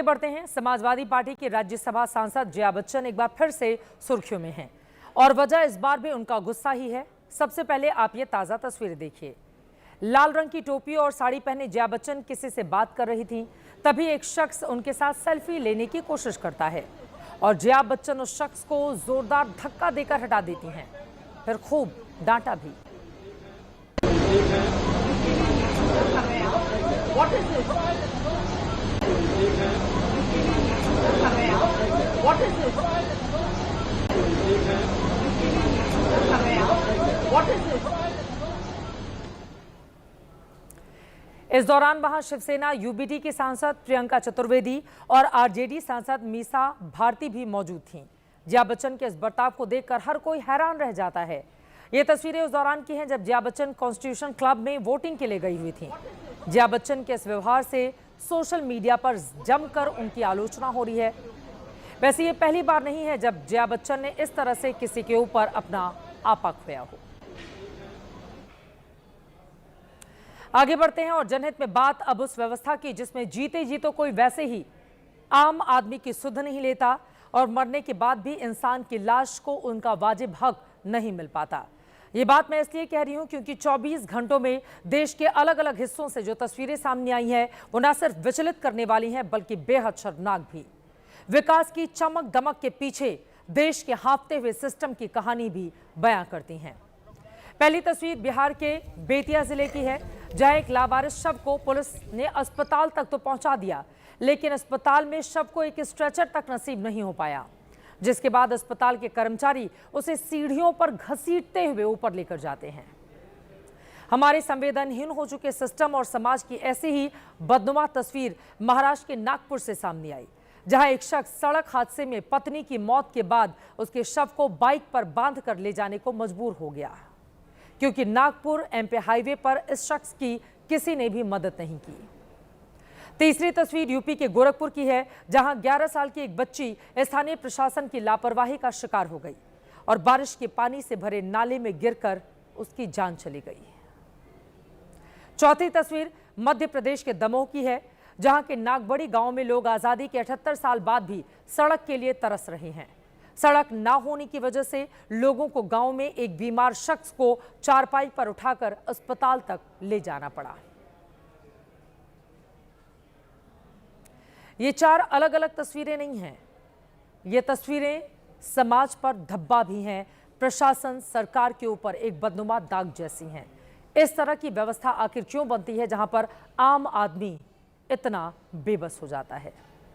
बढ़ते हैं। समाजवादी पार्टी की राज्यसभा सांसद जया बच्चन एक बार फिर से सुर्खियों में हैं और वजह इस बार भी उनका गुस्सा ही है। सबसे पहले आप ये ताजा तस्वीरें देखिए। लाल रंग की टोपी और साड़ी पहने जया बच्चन किसी से बात कर रही थीं, तभी एक शख्स उनके साथ सेल्फी लेने की कोशिश करता है और जया बच्चन उस शख्स को जोरदार धक्का देकर हटा देती हैं, फिर खूब डांटा भी। What is this? What is this? What is this? इस दौरान वहां शिवसेना यूबीटी की सांसद प्रियंका चतुर्वेदी और आरजेडी सांसद मीसा भारती भी मौजूद थीं। जया बच्चन के इस बर्ताव को देखकर हर कोई हैरान रह जाता है। ये तस्वीरें उस दौरान की हैं जब जया बच्चन कॉन्स्टिट्यूशन क्लब में वोटिंग के लिए गई हुई थीं। जया बच्चन के इस व्यवहार से सोशल मीडिया पर जमकर उनकी आलोचना हो रही है। वैसे ये पहली बार नहीं है जब जया बच्चन ने इस तरह से किसी के ऊपर अपना आपा खोया हो। आगे बढ़ते हैं और जनहित में बात अब उस व्यवस्था की जिसमें जीते जी तो कोई वैसे ही आम आदमी की सुध नहीं लेता और मरने के बाद भी इंसान की लाश को उनका वाजिब हक नहीं मिल पाता। ये बात मैं इसलिए कह रही हूं क्योंकि 24 घंटों में देश के अलग अलग हिस्सों से जो तस्वीरें सामने आई हैं वो न सिर्फ विचलित करने वाली हैं बल्कि बेहद शर्मनाक भी। विकास की चमक दमक के पीछे देश के हाँफते हुए सिस्टम की कहानी भी बयां करती हैं। पहली तस्वीर बिहार के बेतिया जिले की है, जहां एक लावारिस शव को पुलिस ने अस्पताल तक तो पहुंचा दिया, लेकिन अस्पताल में शव को एक स्ट्रेचर तक नसीब नहीं हो पाया, जिसके बाद अस्पताल के कर्मचारी उसे सीढ़ियों पर घसीटते हुए ऊपर लेकर जाते हैं। हमारे संवेदनहीन हो चुके सिस्टम और समाज की ऐसी ही बदनुमा तस्वीर महाराष्ट्र के नागपुर से सामने आई, जहां एक शख्स सड़क हादसे में पत्नी की मौत के बाद उसके शव को बाइक पर बांध कर ले जाने को मजबूर हो गया, क्योंकि नागपुर एमपी हाईवे पर इस शख्स की किसी ने भी मदद नहीं की। तीसरी तस्वीर यूपी के गोरखपुर की है, जहां 11 साल की एक बच्ची स्थानीय प्रशासन की लापरवाही का शिकार हो गई और बारिश के पानी से भरे नाले में गिरकर उसकी जान चली गई। चौथी तस्वीर मध्य प्रदेश के दमोह की है, जहां के नागबड़ी गांव में लोग आजादी के 78 साल बाद भी सड़क के लिए तरस रहे हैं। सड़क ना होने की वजह से लोगों को गांव में एक बीमार शख्स को चारपाई पर उठाकर अस्पताल तक ले जाना पड़ा। ये 4 अलग अलग तस्वीरें नहीं हैं, ये तस्वीरें समाज पर धब्बा भी हैं, प्रशासन सरकार के ऊपर एक बदनुमा दाग जैसी हैं। इस तरह की व्यवस्था आखिर क्यों बनती है जहां पर आम आदमी इतना बेबस हो जाता है।